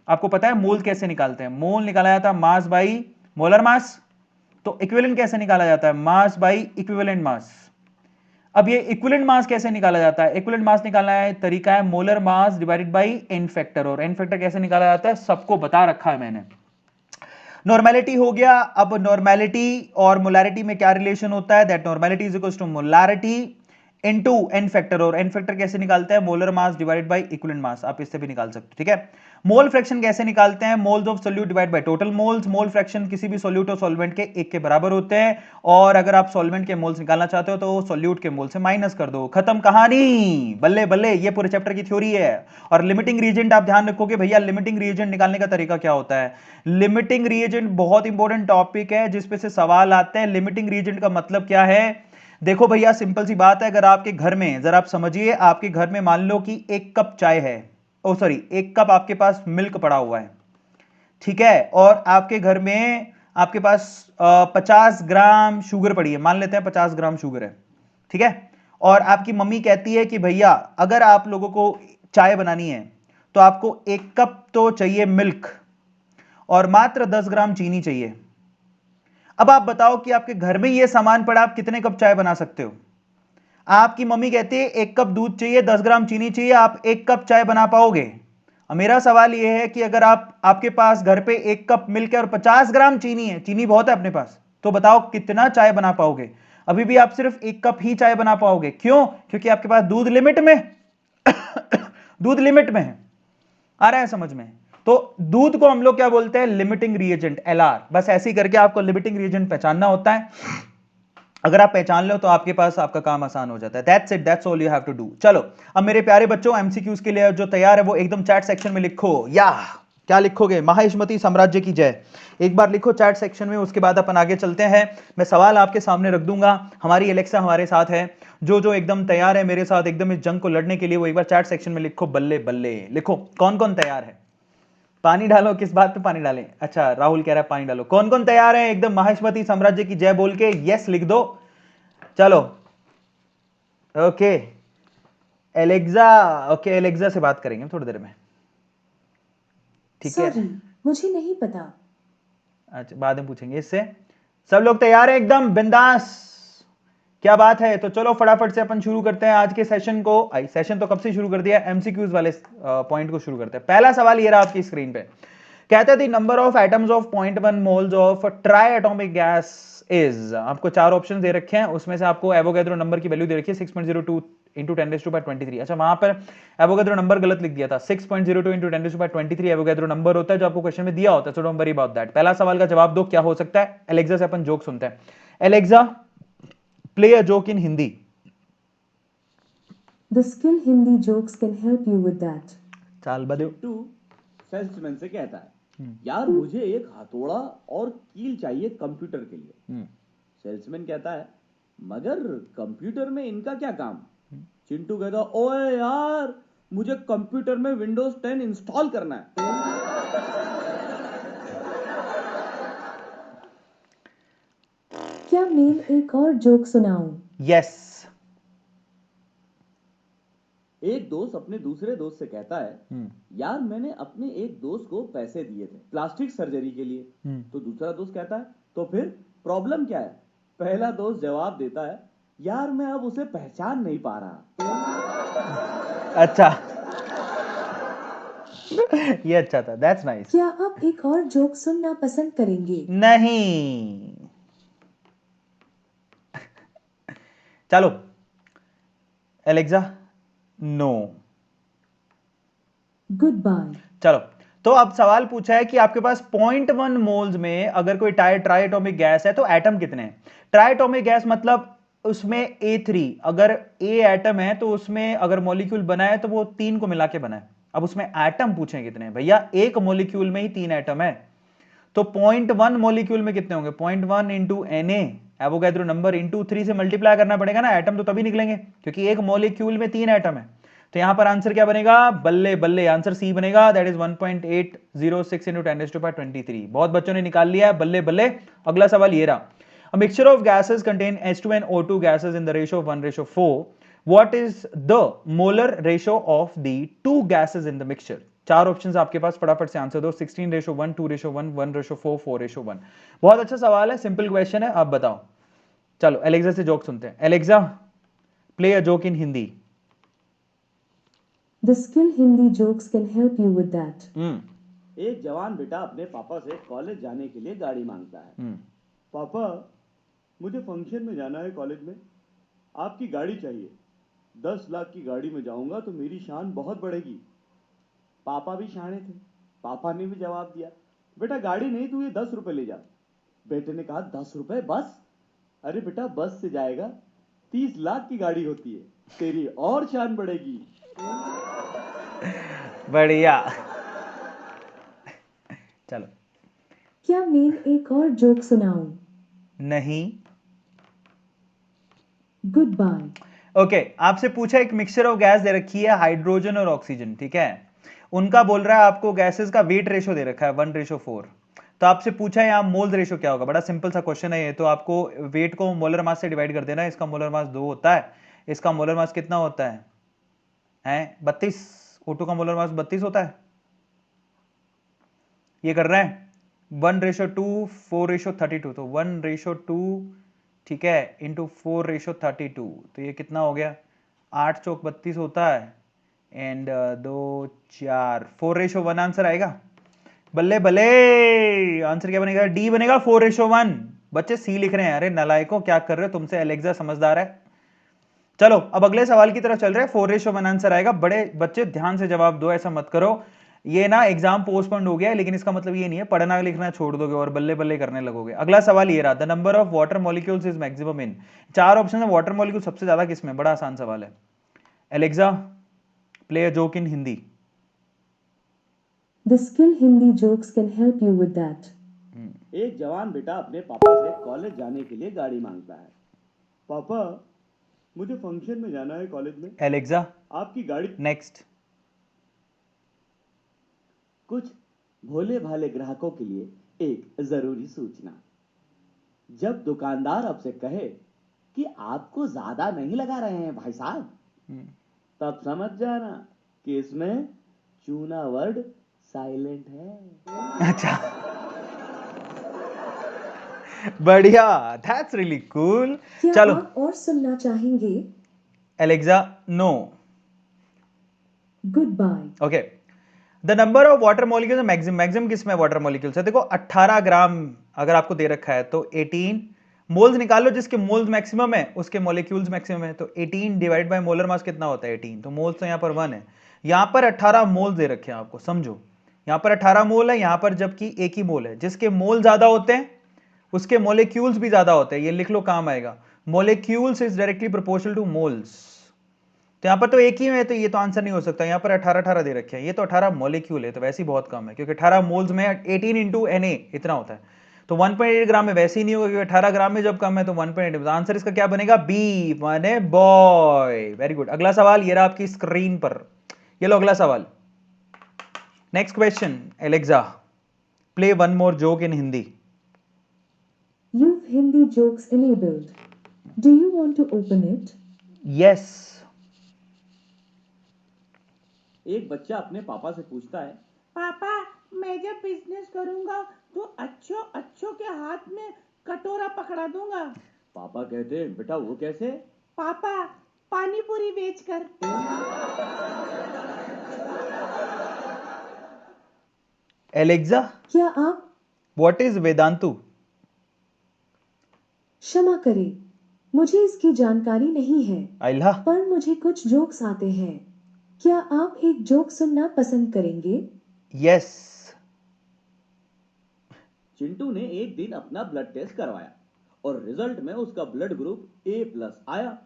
आपको पता है? मोल कैसे निकालते हैं? मोल निकाला जाता है मास बाई मोलर मास। तो इक्विवेलेंट कैसे निकाला जाता है? Mass by equivalent mass. अब ये इक्विवेलेंट मास कैसे निकाला जाता है? इक्विवेलेंट मास निकालना है तरीका है molar mass divided by n factor. और एन फैक्टर कैसे निकाला जाता है सबको बता रखा है मैंने। नॉर्मेलिटी हो गया। अब नॉर्मेलिटी और मोलैरिटी में क्या रिलेशन होता है? That normality is equal to molarity into n factor. और एन फैक्टर कैसे निकालते हैं? Molar mass divided by equivalent mass. आप इससे भी निकाल सकते हो, ठीक है। मोल फ्रैक्शन कैसे निकालते हैं? Moles of solute divide by total moles. Mole fraction किसी भी सोल्यूट और सॉल्वेंट के एक के बराबर होते हैं। और अगर आप सॉल्वेंट के मोल्स निकालना चाहते हो तो सोल्यूट के मोल से माइनस कर दो, खत्म कहानी। बल्ले बल्ले, ये पूरे चैप्टर की थ्योरी है। और लिमिटिंग रिएजेंट आप ध्यान रखोगे भैया, लिमिटिंग रिएजेंट निकालने का तरीका क्या होता है? लिमिटिंग रिएजेंट बहुत इंपॉर्टेंट टॉपिक है जिसपे से सवाल आते हैं। लिमिटिंग रिएजेंट का मतलब क्या है? देखो भैया, सिंपल सी बात है। अगर आपके घर में, जरा आप समझिए, आपके घर में मान लो कि 1 कप चाय है, ओ सॉरी 1 कप आपके पास मिल्क पड़ा हुआ है, ठीक है। और आपके घर में आपके पास 50 ग्राम शुगर पड़ी है, मान लेते हैं 50 ग्राम शुगर है, ठीक है। और आपकी मम्मी कहती है कि भैया अगर आप लोगों को चाय बनानी है तो आपको 1 कप तो चाहिए मिल्क और मात्र 10 ग्राम चीनी चाहिए। अब आप बताओ कि आपके घर में यह सामान पड़ा, आप कितने कप चाय बना सकते हो? आपकी मम्मी कहती है 1 कप दूध चाहिए, 10 ग्राम चीनी चाहिए, आप 1 कप चाय बना पाओगे? अब मेरा सवाल यह है कि अगर आपके पास घर पे 1 कप मिल्क है और 50 ग्राम चीनी है, चीनी बहुत है अपने पास, तो बताओ कितना चाय बना पाओगे? अभी भी आप सिर्फ 1 कप ही चाय बना पाओगे। क्यों? क्योंकि आपके पास दूध लिमिट में दूध लिमिट में है। आ रहा है समझ में? तो दूध को हम लोग क्या बोलते हैं? Limiting reagent, LR. बस ऐसे ही करके आपको लिमिटिंग रिएजेंट पहचानना होता है। अगर आप पहचान लो तो आपके पास आपका काम आसान हो जाता है। That's it, that's all you have to do. चलो अब मेरे प्यारे बच्चों, एमसीक्यूज के लिए जो तैयार है वो एकदम चैट सेक्शन में लिखो। या क्या लिखोगे? महाइशमती साम्राज्य की जय, एक बार लिखो चैट सेक्शन में। उसके बाद अपन आगे चलते हैं। मैं सवाल आपके सामने रख दूंगा। हमारी एलेक्सा हमारे साथ है, जो एकदम तैयार है मेरे साथ एकदम इस जंग को लड़ने के लिए, वो एक बार चैट सेक्शन में लिखो बल्ले बल्ले। लिखो कौन कौन तैयार है। पानी डालो, किस बात पे पानी डालें? अच्छा राहुल कह रहा है पानी डालो। कौन कौन तैयार है एकदम महाइशमती साम्राज्य की जय बोल के? यस लिख दो। चलो ओके एलेक्सा, ओके एलेक्सा से बात करेंगे थोड़ी देर में, ठीक है। सॉरी, मुझे नहीं पता। अच्छा बाद में पूछेंगे इससे। सब लोग तैयार है एकदम बिंदास? क्या बात है। तो चलो फटाफट से अपन शुरू करते हैं आज के सेशन को। सेशन तो कब से शुरू कर दिया, एमसीक्यूज वाले पॉइंट को शुरू करते हैं। पहला सवाल ये रहा आपकी स्क्रीन पे, कहते थे number of atoms of 0.1 moles of try atomic gas is. आपको 4 ऑप्शन दे रखे हैं, उसमें से आपको एवोगैड्रो नंबर की वैल्यू दे रखी है 6.02 इंटू 10⁻23। अच्छा वहां पर एवोगैड्रो नंबर गलत लिख दिया था, 6.02 इंटू 10⁻23 एवोगैड्रो नंबर होता है जो आपको क्वेश्चन में दिया होता है। So don't worry about that. पहला सवाल का जवाब दो, क्या हो सकता है? एलेक्सा से अपन जोक सुनते हैं। Alexa play a joke in Hindi. The skill Hindi jokes can help you with that. चाल बदो। चिट्टू सेल्समैन से कहता है, यार मुझे एक हथौड़ा और कील चाहिए कंप्यूटर के लिए। सेल्समैन कहता है, मगर कंप्यूटर में इनका क्या काम? चिंटू कहता, ओए यार, मुझे कंप्यूटर में विंडोज 10 इंस्टॉल करना है। क्या मैं एक और जोक सुनाऊं? यस। एक दोस्त अपने दूसरे दोस्त से कहता है, यार मैंने अपने एक दोस्त को पैसे दिए थे प्लास्टिक सर्जरी के लिए। तो दूसरा दोस्त कहता है, तो फिर प्रॉब्लम क्या है? पहला दोस्त जवाब देता है, यार मैं अब उसे पहचान नहीं पा रहा। अच्छा। ये अच्छा था, दैट्स नाइस। क्या आप एक और जोक सुनना पसंद करेंगे? नहीं। चलो एलेक्सा, नो। Good bye. चलो, तो अब सवाल पूछा है कि आपके पास 0.1 मोल्स में अगर कोई ट्राई एटॉमिक गैस है तो एटम कितने हैं? ट्राई एटॉमिक गैस मतलब उसमें A3, अगर A एटम है तो उसमें अगर मॉलिक्यूल बना है तो वो 3 को मिला के बना है। अब उसमें एटम पूछे कितने हैं भैया? एक मॉलिक्यूल में ही 3 एटम है, तो 0.1 मॉलिक्यूल में कितने होंगे? 0.1 into Na, Avogadro number, into 3 से मल्टीप्लाई करना पड़ेगा ना, एटम तो तभी निकलेंगे क्योंकि एक मॉलिक्यूल में 3 एटम है। तो यहां पर आंसर क्या बनेगा? बल्ले बल्ले, आंसर सी बनेगा, दैट इज 1.806 इंटू 10⁻23। बहुत बच्चों ने निकाल लिया है, बल्ले बल्ले। अगला सवाल ये रहा, a mixture of gases contain H2 and O2 gases in the ratio of 1:4. What is the molar ratio of the two gases in the mixture? चार ऑप्शंस आपके पास, फटाफट से आंसर दो। 16:1, 2:1, 1:4, 4:1। बहुत अच्छा सवाल है, सिंपल क्वेश्चन है, आप बताओ। चलो एलेक्सा से जोक सुनते हैं। Alexa, play a joke in Hindi. The skill Hindi jokes can help you with that. एक जवान बेटा अपने पापा से कॉलेज जाने के लिए गाड़ी मांगता है। पापा, मुझे फंक्शन में जाना है कॉलेज में, आपकी गाड़ी चाहिए। 10 लाख की गाड़ी में जाऊंगा तो मेरी शान बहुत बढ़ेगी। पापा भी शाणे थे, पापा ने भी जवाब दिया, बेटा गाड़ी नहीं, तू ये 10 रुपए ले जा। बेटे ने कहा, 10 रुपए बस? अरे बेटा, बस से जाएगा 30 लाख की गाड़ी होती है, तेरी और शान बढ़ेगी। बढ़िया। चलो, क्या मैं एक और जोक सुनाऊं? नहीं। Good bye. ओके, आपसे पूछा एक मिक्सचर ऑफ गैस दे रखी है, हाइड्रोजन और ऑक्सीजन, ठीक है। उनका बोल रहा है आपको गैसेस का वेट रेशो दे रखा है 1:4। तो आपसे पूछा है यहाँ मोल्स रेशो क्या होगा। बड़ा सिंपल सा क्वेश्चन है ये, तो आपको वेट को मोलर मास से डिवाइड कर देना। इसका मोलर मास 2 होता है, इसका मोलर मास कितना होता है? 32। O2 का मोलर मास 32 होता है। ये कर रहे हैं 1:2, 4:32, तो 1:2, ठीक है, इंटू 4:32, तो ये कितना हो गया? 8 चौक 32 होता है, एंड 2 4, 4:1 आंसर आएगा। बल्ले बल्ले, आंसर क्या बनेगा? डी बनेगा, 4:1। बच्चे सी लिख रहे हैं, अरे नलायकों क्या कर रहे हो? तुमसे एलेक्सा समझदार है। चलो अब अगले सवाल की तरफ चल रहे हैं। 4:1 आंसर आएगा। बड़े बच्चे ध्यान से जवाब दो, ऐसा मत करो ये ना एग्जाम पोस्टपोन हो गया है, लेकिन इसका मतलब ये नहीं है पढ़ना लिखना छोड़ दोगे और बल्ले बल्ले करने लगोगे। अगला सवाल ये रहा, the number of water molecules is maximum in. चार ऑप्शन है, वाटर मॉलिक्यूल सबसे ज्यादा किसमें? बड़ा आसान सवाल है। Alexa, play a joke in Hindi. The skill Hindi jokes can help you with that. एक जवान बेटा अपने पापा से कॉलेज जाने के लिए गाड़ी मांगता है। पापा, मुझे फंक्शन में जाना है कॉलेज में, एलेक्सा, आपकी गाड़ी। नेक्स्ट। कुछ भोले भाले ग्राहकों के लिए एक जरूरी सूचना। जब दुकानदार आपसे कहे कि आपको ज्यादा नहीं लगा रहे हैं भाई साहब, तब समझ जाना कि इसमें चूना वर्ड साइलेंट है। अच्छा, बढ़िया, दैट्स रियली कूल। क्या चलो आप और सुनना चाहेंगे? Alexa, no. Good bye. Okay, the number of water molecules maximum, maximum किसमें वाटर मॉलिक्यूल्स है? देखो 18 ग्राम अगर आपको दे रखा है तो 18 मोल्स निकालो, जिसके मोल्स मैक्सिमम है उसके मॉलिक्यूल्स मैक्सिमम है। तो 18 डिवाइड बाय मोलर मास कितना होता है? 18। तो मोल्स तो यहाँ पर 1 है, यहाँ पर 18 मोल्स दे रखे हैं आपको, समझो। यहाँ पर 18 मोल है, यहाँ पर जबकि एक ही मोल है। जिसके मोल ज्यादा होते हैं उसके मॉलिक्यूल्स भी ज्यादा होते हैं। ये लिख लो, काम आएगा। Molecules is directly proportional two moles. तो यहाँ पर तो एक ही है, तो ये तो आंसर नहीं हो सकता। यहाँ पर 18 दे रखे हैं, ये तो 18 मॉलिक्यूल है, तो वैसे ही बहुत कम है, क्योंकि 18 मोल्स में 18 इंटू Na इतना होता है। तो 1.8 ग्राम में वैसे ही नहीं होगा, क्योंकि 18 ग्राम में जब कम है तो 1.8। आंसर इसका क्या बनेगा? बी, माने बॉय। Very good. अगला सवाल ये रहा आपकी स्क्रीन पर। ये लो अगला सवाल। Next question, Alexa play one more joke in Hindi. You've Hindi jokes enabled. Do you want to open it? Yes. एक बच्चा अपने पापा से पूछता है, पापा मैं जब बिजनेस करूंगा तो अच्छो अच्छो के हाथ में कटोरा पकड़ा दूंगा। पापा कहते हैं, बेटा वो कैसे? पापा पानी पूरी बेचकर। एलेक्सा क्या आप व्हाट इज वेदांतु? क्षमा करें, मुझे इसकी जानकारी नहीं है, आइला पर मुझे कुछ जोक्स आते हैं। क्या आप एक जोक सुनना पसंद करेंगे? यस। चिंटू ने एक दिन अपना ब्लड टेस्ट करवाया और रिजल्ट में उसका ब्लड ग्रुप A+ आया।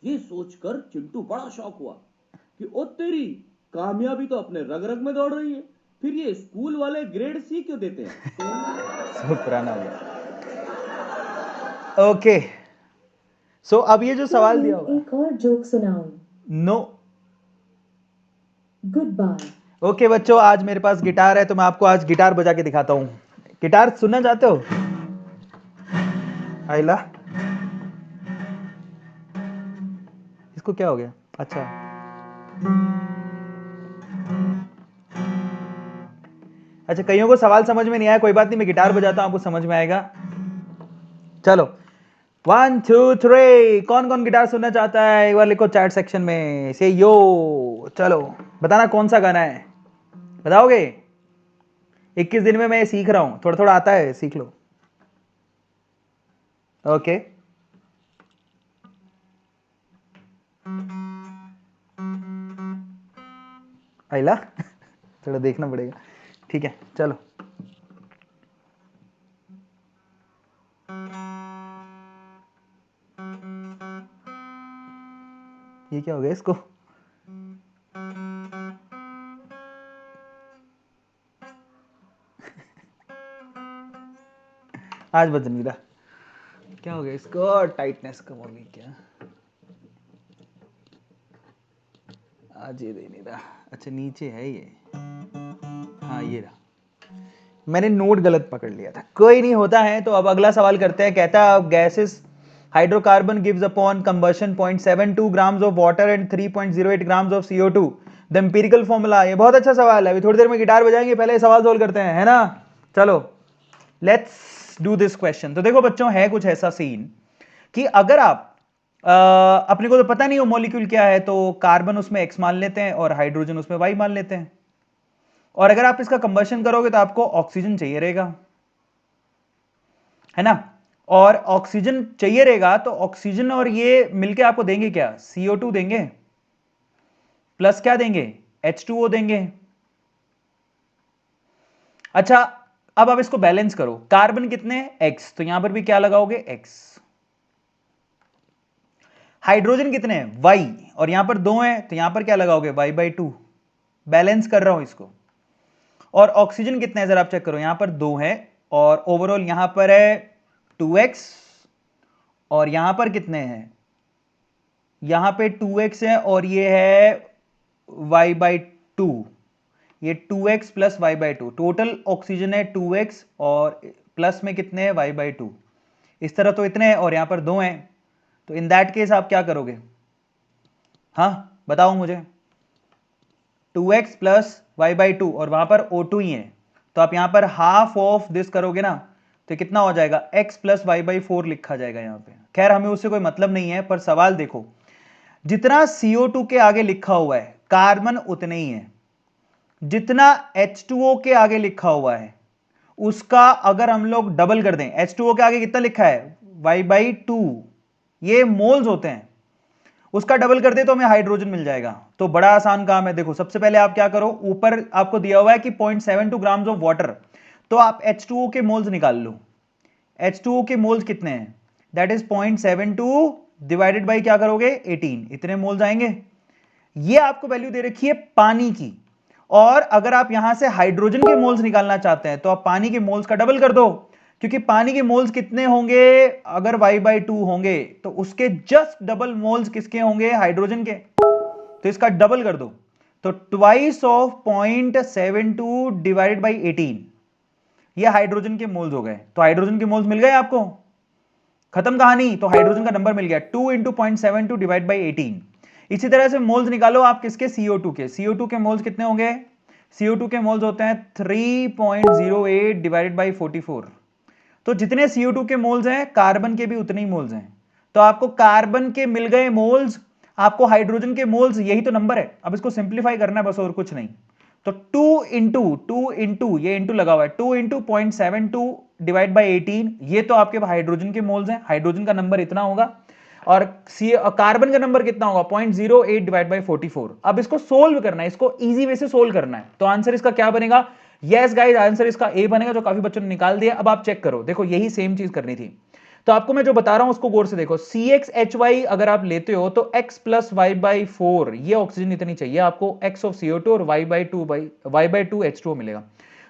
ये सोचकर चिंटू बड़ा शॉक हुआ कि ओ तेरी, कामयाबी तो अपने रग रग में दौड़ रही है, फिर ये स्कूल वाले ग्रेड C क्यों देते हैं? सब पुराना हो गया। ओके सो अब ये जो सवाल मैं दिया हुआ एक और जोक सुनाऊं? नो। Good bye. ओके बच्चों, आज मेरे पास गिटार है तो मैं आपको आज गिटार बजा के दिखाता हूँ। गिटार सुनना चाहते हो? आइला इसको क्या हो गया? अच्छा अच्छा, कईयों को सवाल समझ में नहीं आया, कोई बात नहीं, मैं गिटार बजाता हूं, आपको समझ में आएगा। चलो 1 2 3, कौन कौन गिटार सुनना चाहता है एक बार लिखो चैट सेक्शन में, से यो। चलो बताना कौन सा गाना है, बताओगे? 21 दिन में मैं ये सीख रहा हूं, थोड़ा थोड़ा आता है, सीख लो। ओके आइला थोड़ा देखना पड़ेगा, ठीक है चलो। ये क्या हो गया इसको? आज बज नहीं रहा, क्या हो गया इसको? टाइटनेस कम हो गई क्या? आज ये दे नहीं रहा। अच्छा नीचे है ये, हाँ ये रहा, मैंने नोट गलत पकड़ लिया था, कोई नहीं, होता है। तो अब अगला सवाल करते हैं। कहता है gases hydrocarbon gives upon combustion 0.72 grams of water and 3.08 grams of CO2, the empirical formula. ये बहुत अच्छा सवाल है, अभी थोड़ी देर में गिटार बजाएंगे, पहले सवाल सोल्व करते हैं, है ना? चलो लेट्स डू दिस क्वेश्चन। तो देखो बच्चों, है कुछ ऐसा सीन कि अगर आप अपने को तो पता नहीं हो मॉलिक्यूल क्या है, तो कार्बन उसमें X मान लेते हैं और हाइड्रोजन उसमें Y मान लेते हैं। और अगर आप इसका कंबशन करोगे तो आपको ऑक्सीजन चाहिए रहेगा, है ना? और ऑक्सीजन चाहिए रहेगा तो ऑक्सीजन और ये मिलके आपको देंगे क्या? CO2 देंगे, प्लस क्या देंगे? H2O देंगे। अच्छा अब आप इसको बैलेंस करो, कार्बन कितने हैं? X, तो यहां पर भी क्या लगाओगे? X। हाइड्रोजन कितने हैं? Y, और यहां पर 2 हैं तो यहां पर क्या लगाओगे? Y/2। बैलेंस कर रहा हूं इसको। और ऑक्सीजन कितने हैं जरा आप चेक करो, यहां पर 2 है और ओवरऑल यहां पर है 2x, और यहां पर कितने हैं? यहां पे 2x है और ये है y/2, ये 2x plus y/2, total oxygen है 2x और प्लस में कितने हैं? y/2। इस तरह तो इतने हैं और यहां पर 2 हैं, तो इन दैट केस आप क्या करोगे? हाँ बताओ मुझे। 2x प्लस y/2 और वहां पर O2 ही है, तो आप यहां पर हाफ ऑफ दिस करोगे ना, तो कितना हो जाएगा? x प्लस y/4 लिखा जाएगा यहां पे। खैर हमें उससे कोई मतलब नहीं है, पर सवाल देखो, जितना CO2 के आगे लिखा हुआ है कार्बन उतने ही है, जितना H2O के आगे लिखा हुआ है उसका अगर हम लोग डबल कर दें, H2O के आगे कितना लिखा है? y/2, ये मोल्स होते हैं, उसका डबल कर दे तो हमें हाइड्रोजन मिल जाएगा। तो बड़ा आसान काम है। देखो सबसे पहले आप क्या करो, ऊपर आपको दिया हुआ है कि 0.72 ग्राम्स ऑफ वाटर, तो आप H2O के मोल्स निकाल लो। H2O के मोल्स कितने हैं? दैट इज 0.72 डिवाइडेड बाई क्या करोगे? 18, इतने मोल्स आएंगे। ये आपको वैल्यू दे रखी है पानी की, और अगर आप यहां से हाइड्रोजन के मोल्स निकालना चाहते हैं तो आप पानी के मोल्स का डबल कर दो, क्योंकि पानी के मोल्स कितने होंगे, अगर y/2 होंगे तो उसके जस्ट डबल मोल्स किसके होंगे, हाइड्रोजन के, तो इसका डबल कर दो, तो ट्वाइस ऑफ 0.72 डिवाइडेड बाई 18, ये हाइड्रोजन के मोल्स हो गए। तो हाइड्रोजन के मोल्स मिल गए आपको, खत्म कहानी। तो हाइड्रोजन का नंबर मिल गया 2 इंटू 0.72 डिवाइड बाई 18। इसी तरह से मोल्स निकालो आप किसके, CO2 के। CO2 के मोल्स कितने होंगे, CO2 के मोल्स होते हैं 3.08 डिवाइडेड बाई 44। तो जितने CO2 के मोल्स हैं कार्बन के भी उतने ही मोल्स हैं, तो आपको कार्बन के मिल गए मोल्स, आपको हाइड्रोजन के मोल्स, यही तो नंबर है। अब इसको सिंप्लीफाई करना है बस, और कुछ नहीं। तो 2 इंटू ये इंटू लगा हुआ है, 2 इंटू 0.72 डिवाइड बाई 18, ये तो आपके हाइड्रोजन के मोल्स हैं, हाइड्रोजन का नंबर इतना होगा, और कार्बन का नंबर कितना होगा 0.08 डिवाइड बाई 44। अब इसको सोल्व करना है, इसको इजी वे से सोल्व करना है, तो आंसर इसका क्या बनेगा, यस गाइस आंसर इसका ए बनेगा, जो काफी बच्चों ने निकाल दिया। अब आप चेक करो, देखो यही सेम चीज करनी थी, तो आपको मैं जो बता रहा हूं उसको गौर से देखो। CXHY अगर आप लेते हो तो x प्लस y/4, ये ऑक्सीजन इतनी चाहिए आपको, x ऑफ CO2 और y/2 H2O मिलेगा।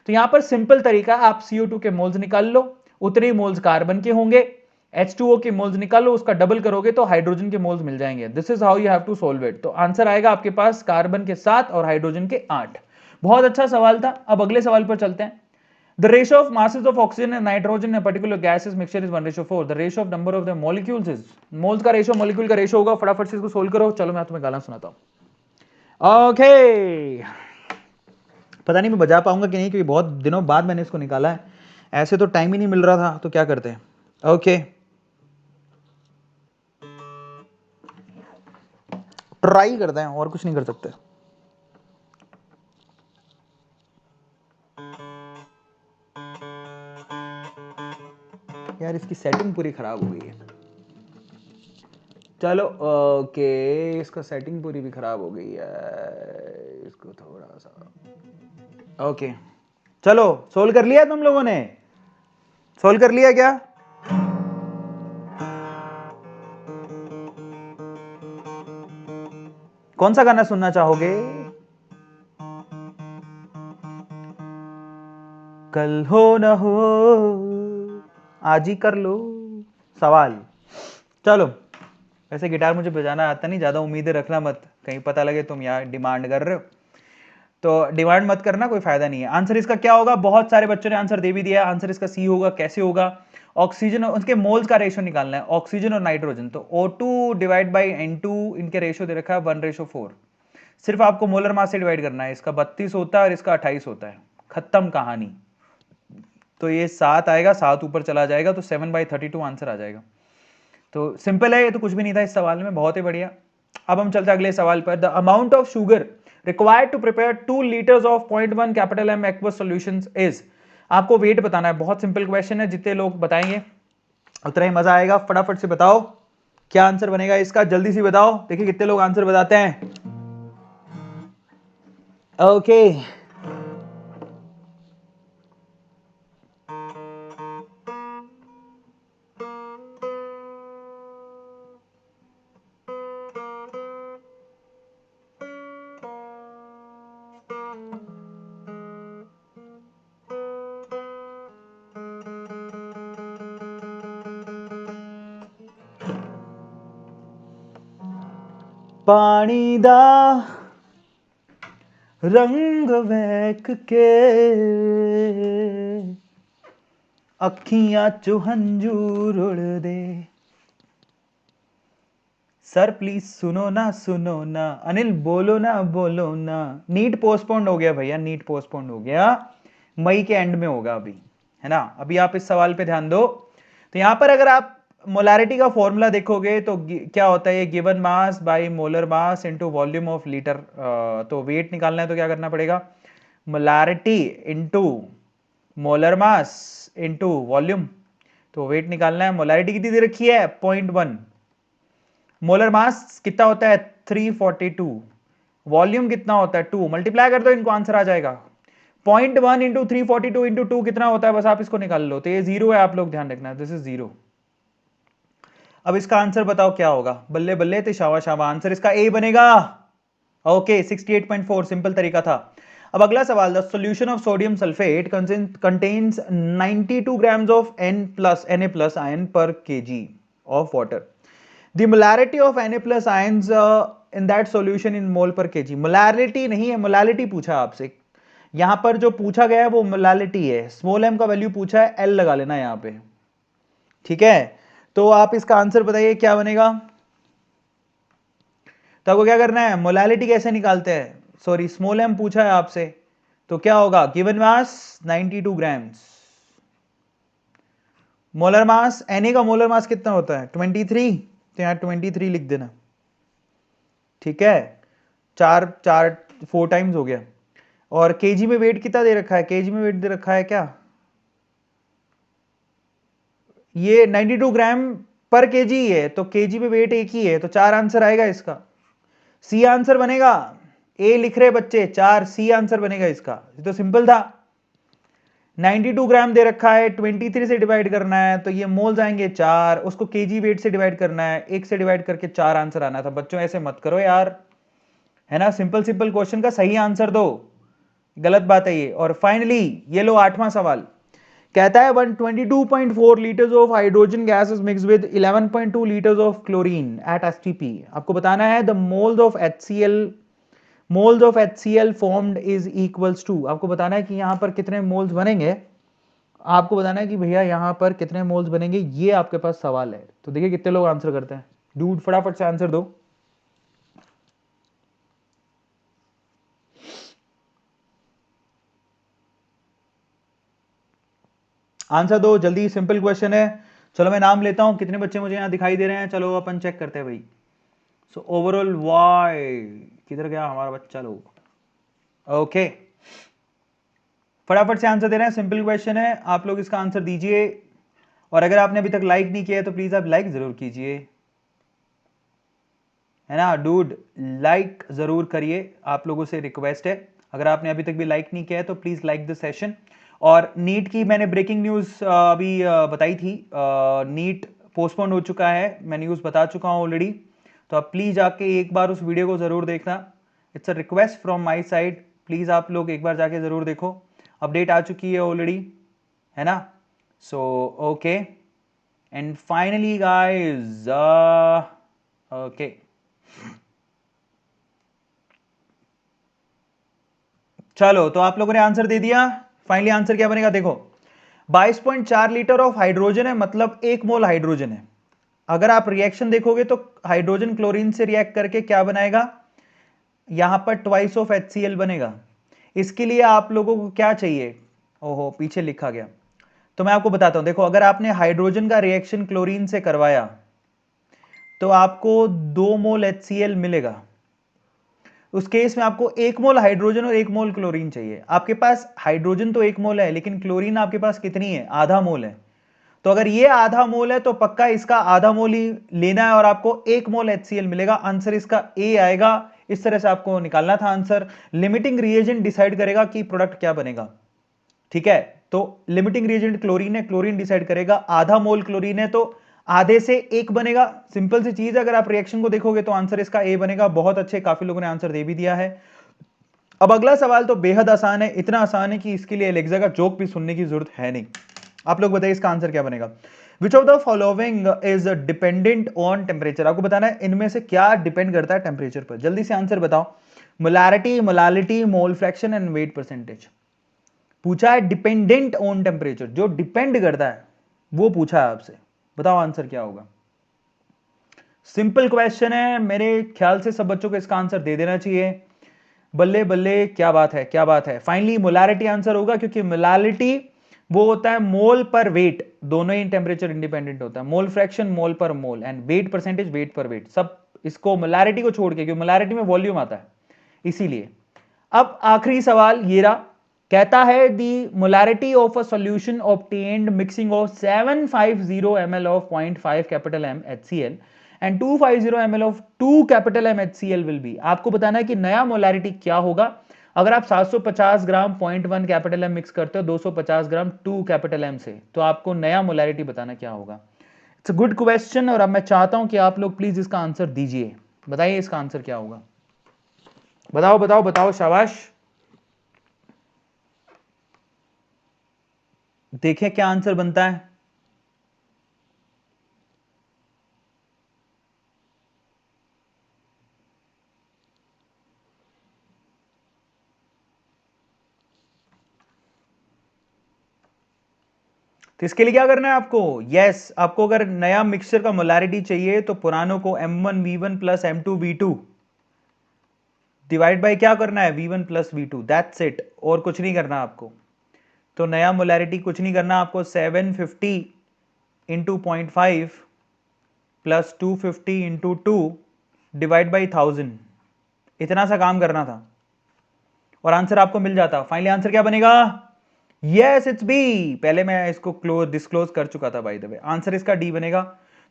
तो यहां पर सिंपल तरीका, आप CO2 के मोल्स निकाल लो, उतने मोल्स कार्बन के होंगे, H2O के मोल्स निकालो, उसका डबल करोगे तो हाइड्रोजन के मोल्स मिल जाएंगे। This is how you have to solve it. तो आंसर आएगा आपके पास कार्बन के 7 और हाइड्रोजन के 8। बहुत अच्छा सवाल था। अब अगले सवाल पर चलते हैं। The ratio of masses of oxygen and nitrogen in a particular gaseous mixture is 1:4. The ratio of number of the molecules is, moles का रेशियो मॉलिक्यूल का रेशियो होगा। फटाफट से इसको सोल्व करो। चलो मैं तुम्हें गाना सुनाता हूं। ओके, पता नहीं मैं बजा पाऊंगा कि नहीं, क्योंकि बहुत दिनों बाद मैंने इसको निकाला है, ऐसे तो टाइम ही नहीं मिल रहा था, तो क्या करते हैं। ओके, ट्राई करते हैं, और कुछ नहीं कर सकते। यार इसकी सेटिंग पूरी खराब हो गई है। चलो ओके, इसका सेटिंग पूरी भी खराब हो गई है, इसको थोड़ा सा ओके। चलो सोल्व कर लिया तुम लोगों ने, सोल्व कर लिया क्या, कौन सा गाना सुनना चाहोगे, कल हो ना हो आज ही कर लो सवाल। चलो, वैसे गिटार मुझे बजाना आता नहीं, ज्यादा उम्मीदें रखना मत, कहीं पता लगे तुम यार डिमांड कर रहे हो, तो डिमांड मत करना, कोई फायदा नहीं है। आंसर इसका क्या होगा, बहुत सारे बच्चों ने आंसर दे भी दिया। आंसर इसका सी होगा। कैसे होगा, ऑक्सीजन और उसके मोल्स का रेशियो निकालना है, ऑक्सीजन और नाइट्रोजन, तो O2 डिवाइड बाई N2, इनके रेशियो दे रखा है 1:4। सिर्फ आपको मोलर मास से डिवाइड करना है, इसका 32 होता है और इसका 28 होता है, खत्म कहानी। तो ये 7 आएगा, 7 ऊपर चला जाएगा, तो 7/32 आंसर आ जाएगा। तो सिंपल है, ये तो कुछ भी नहीं था इस सवाल में, बहुत ही बढ़िया। अब हम चलते हैं अगले सवाल पर। The amount of sugar required to prepare 2 litres of 0.1 capital M aqueous solutions is. आपको वेट बताना है, बहुत सिंपल क्वेश्चन है, जितने लोग बताएंगे उतना ही मजा आएगा। फटाफट से बताओ क्या आंसर बनेगा इसका, जल्दी से बताओ, देखिए कितने लोग आंसर बताते हैं। ओके पानी दा रंग वैक के अखियां चो हंजू रुड़ दे। सर प्लीज सुनो ना, अनिल बोलो ना। नीट पोस्टपोन्ड हो गया भैया, नीट पोस्टपोन्ड हो गया, मई के एंड में होगा अभी, है ना। अभी आप इस सवाल पे ध्यान दो। तो यहां पर अगर आप मोलारिटी का फॉर्मूला देखोगे तो क्या होता है, given mass by molar mass into volume of litre. तो वेट निकालना है तो क्या करना पड़ेगा, molarity into molar mass into volume. तो वेट निकालना है, मोलारिटी कितनी दे रखी है 0.1, मोलर मास कितना होता है 342, वॉल्यूम कितना होता है 2, मल्टीप्लाई कर दो इनको, आंसर आ जाएगा। 0.1 इंटू 342 इंटू 2 कितना होता है, बस आप इसको निकाल लो। तो ये 0 है, आप लोग ध्यान रखना, दिस इज 0। अब इसका आंसर बताओ क्या होगा, बल्ले बल्ले ते शावा शावा, आंसर इसका ए बनेगा। ओके 68.4 सिंपल तरीका था। अब अगला सवाल, the solution of sodium sulphate contains 92 grams of Na+ ion per kg of water. The molarity of Na+ ions in that solution in mole per kg। Molarity नहीं है, मोलैलिटी पूछा आपसे। यहां पर जो पूछा गया है वो मोलैलिटी है, स्मॉल m का वैल्यू पूछा है, L लगा लेना यहां पे, ठीक है। तो आप इसका आंसर बताइए क्या बनेगा। तो आपको क्या करना है, मोलैलिटी कैसे निकालते हैं, सॉरी स्मॉल m पूछा है आपसे, तो क्या होगा, given mass 92 grams, molar mass, Na का मोलर मास कितना होता है 23, तो यहां 23 लिख देना, ठीक है, 4 टाइम्स हो गया। और केजी में वेट कितना दे रखा है, केजी में वेट दे रखा है क्या, ये 92 ग्राम पर केजी है, तो केजी में वेट एक ही है, तो 4 आंसर आएगा इसका, सी आंसर बनेगा। ए लिख रहे बच्चे 4, सी आंसर बनेगा इसका, ये तो सिंपल था। 92 ग्राम दे रखा है, 23 से डिवाइड करना है, तो ये मोल्स आएंगे 4, उसको केजी वेट से डिवाइड करना है, 1 से डिवाइड करके 4 आंसर आना था। बच्चों ऐसे मत करो यार, है ना, सिंपल सिंपल क्वेश्चन का सही आंसर दो, गलत बात है ये। और फाइनली ये लो 8वां सवाल, कहता है 122.4 litres of hydrogen gas is mixed with 11.2 litres of chlorine at STP. आपको बताना है the moles of HCl formed is equals to. आपको बताना है कि यहां पर कितने मोल्स बनेंगे, आपको बताना है कि भैया यहां पर कितने मोल्स बनेंगे, ये आपके पास सवाल है। तो देखिए कितने लोग आंसर करते हैं, डूड फटाफट से आंसर दो। आंसर दो जल्दी, सिंपल क्वेश्चन है। चलो मैं नाम लेता हूं, कितने बच्चे मुझे यहां दिखाई दे रहे हैं, चलो अपन चेक करते हैं भाई। सो ओवरऑल वाई, किधर गया हमारा बच्चा लोग, ओके फटाफट से आंसर दे रहे हैं, सिंपल क्वेश्चन है, आप लोग इसका आंसर दीजिए। और अगर आपने अभी तक लाइक नहीं किया है तो प्लीज आप लाइक जरूर कीजिए, है ना डूड, लाइक जरूर करिए, आप लोगों से रिक्वेस्ट है। अगर आपने अभी तक भी लाइक नहीं किया है तो प्लीज लाइक द सेशन। और नीट की मैंने ब्रेकिंग न्यूज अभी बताई थी, नीट पोस्टपोन हो चुका है, मैं न्यूज बता चुका हूं ऑलरेडी, तो आप प्लीज आके एक बार उस वीडियो को जरूर देखना, it's a request from my side, please आप लोग एक बार जाके जरूर देखो, अपडेट आ चुकी है ऑलरेडी, है ना। So okay and finally guys, okay चलो, तो आप लोगों ने आंसर दे दिया। फाइनली आंसर क्या बनेगा देखो, 22.4 लीटर ऑफ हाइड्रोजन है, मतलब 1 मोल हाइड्रोजन है। अगर आप रिएक्शन देखोगे तो हाइड्रोजन क्लोरीन से रिएक्ट करके क्या बनाएगा, यहां पर ट्वाइस ऑफ HCl बनेगा। इसके लिए आप लोगों को क्या चाहिए, ओहो पीछे लिखा गया, तो मैं आपको बताता हूं। देखो अगर आपने हाइड्रोजन का रिएक्शन क्लोरीन से करवाया तो आपको 2 मोल HCl मिलेगा। उस केस में आपको 1 मोल हाइड्रोजन और 1 मोल क्लोरीन चाहिए। आपके पास हाइड्रोजन तो 1 मोल है, लेकिन क्लोरीन आपके पास कितनी है, आधा मोल है। तो अगर ये आधा मोल है तो पक्का इसका आधा मोल ही लेना है और आपको 1 मोल HCl मिलेगा। आंसर इसका ए आएगा। इस तरह से आपको निकालना था आंसर। लिमिटिंग रिएजेंट डिसाइड करेगा कि प्रोडक्ट क्या बनेगा, ठीक है। तो लिमिटिंग रिएजेंट क्लोरीन है, क्लोरीन डिसाइड करेगा, आधा मोल क्लोरीन है तो आधे से 1 बनेगा। सिंपल सी चीज है, अगर आप रिएक्शन को देखोगे तो आंसर इसका ए बनेगा। बहुत अच्छे, काफी लोगों ने आंसर दे भी दिया है। अब अगला सवाल तो बेहद आसान है, इतना आसान है कि इसके लिए एलेक्सा का जोक भी सुनने की जरूरत है नहीं। आप लोग बताइए इसका आंसर क्या बनेगा। Which of the following is dependent on temperature. आपको बताना है इनमें से क्या डिपेंड करता है टेम्परेचर पर। जल्दी से आंसर बताओ। Molarity, molality, mole fraction and wait percentage पूछा है। डिपेंडेंट ऑन टेम्परेचर, जो डिपेंड करता है वो पूछा है आपसे। बताओ आंसर क्या होगा। सिंपल क्वेश्चन है, मेरे ख्याल से सब बच्चों को इसका आंसर दे देना चाहिए। बल्ले बल्ले, क्या बात है, क्या बात है। फाइनली मोलारिटी आंसर होगा, क्योंकि मोलालिटी वो होता है मोल पर वेट, दोनों ही टेम्परेचर इंडिपेंडेंट होता है। मोल फ्रैक्शन मोल पर mole and wait percentage wait पर वेट, सब इसको मोलारिटी को छोड़ के, क्योंकि मोलारिटी में वॉल्यूम आता है इसीलिए। अब आखिरी सवाल ये रहा, कहता है the molarity of a solution obtained mixing of 750 ml of 0.5 capital M HCl and 250 ml of 2 capital M HCl will be. आपको बताना है कि नया मोलारिटी क्या होगा। अगर आप 750 ग्राम 0.1 कैपिटल M मिक्स करते हो 250 ग्राम 2 कैपिटल M से, तो आपको नया मोलारिटी बताना क्या होगा। इट्स अ गुड क्वेश्चन और अब मैं चाहता हूं कि आप लोग प्लीज इसका आंसर दीजिए। बताइए इसका आंसर क्या होगा। बताओ बताओ बताओ, शाबाश। देखें क्या आंसर बनता है। तो इसके लिए क्या करना है आपको? यस, आपको अगर नया मिक्सचर का मोलारिटी चाहिए तो पुरानों को M1V1 plus M2V2 divide by क्या करना है? V1 plus V2, that's it, और कुछ नहीं करना आपको। तो नया मोलारिटी कुछ नहीं करना आपको, 750 into 0.5 plus 250 into 2 divide by 1000, इतना सा काम करना था और आंसर आपको मिल जाता। फाइनली आंसर क्या बनेगा? Yes, it's B. पहले मैं इसको डिस्क्लोज कर चुका था बाय द वे, आंसर इसका डी बनेगा।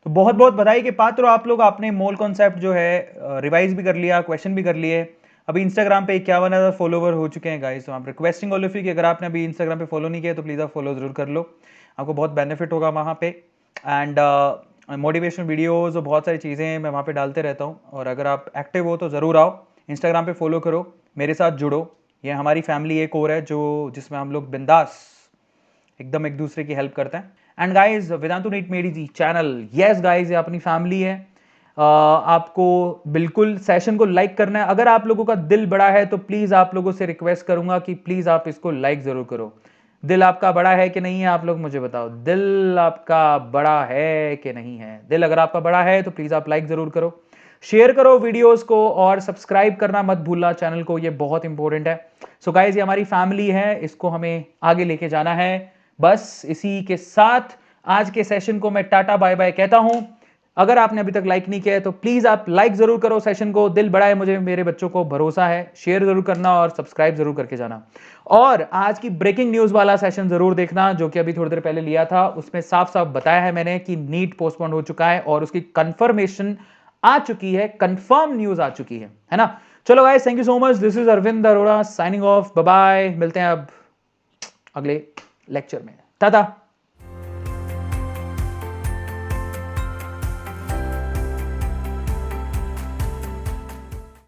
तो बहुत बहुत बधाई के पात्र आप लोग, आपने मोल कॉन्सेप्ट जो है रिवाइज भी कर लिया, क्वेश्चन भी कर लिए। अभी इंस्टाग्राम पे 51,000 फॉलोवर हो चुके हैं गाइस, तो आप रिक्वेस्टिंग ऑल ऑफ यू कि अगर आपने अभी इंस्टाग्राम पे फॉलो नहीं किया तो प्लीज आप फॉलो जरूर कर लो, आपको बहुत बेनिफिट होगा वहाँ पे। एंड मोटिवेशनल वीडियोज और बहुत सारी चीज़ें मैं वहाँ पे डालते रहता हूँ, और अगर आप एक्टिव हो तो ज़रूर आओ, इंस्टाग्राम पे फॉलो करो, मेरे साथ जुड़ो। ये हमारी फैमिली एक और है जो जिसमें हम लोग बिंदास एकदम एक दूसरे की हेल्प करते हैं। And guys, Vedantu NEET made easy channel, yes guys, ये अपनी फैमिली है। आपको बिल्कुल सेशन को लाइक करना है। अगर आप लोगों का दिल बड़ा है तो प्लीज आप लोगों से रिक्वेस्ट करूंगा कि प्लीज आप इसको लाइक जरूर करो। दिल आपका बड़ा है कि नहीं है? आप लोग मुझे बताओ, दिल आपका बड़ा है कि नहीं है? दिल अगर आपका बड़ा है तो प्लीज आप लाइक जरूर करो, शेयर करो वीडियोस को, और सब्सक्राइब करना मत भूलना चैनल को, ये बहुत इंपॉर्टेंट है। सो गाइज, ये हमारी फैमिली है, इसको हमें आगे लेके जाना है। बस इसी के साथ आज के सेशन को मैं टाटा बाय बाय कहता हूं। अगर आपने अभी तक लाइक नहीं किया है तो प्लीज आप लाइक जरूर करो सेशन को, दिल बड़ा है मुझे, मेरे बच्चों को भरोसा है। शेयर जरूर करना और सब्सक्राइब जरूर करके जाना। और आज की ब्रेकिंग न्यूज वाला सेशन जरूर देखना जो कि अभी थोड़ी देर पहले लिया था, उसमें साफ साफ बताया है मैंने कि नीट पोस्टपोन हो चुका है और उसकी कंफर्मेशन आ चुकी है, कंफर्म न्यूज आ चुकी है ना। चलो guys, thank you so much, this is Arvind Arora signing off, bye bye, मिलते हैं अब अगले लेक्चर में, टाटा।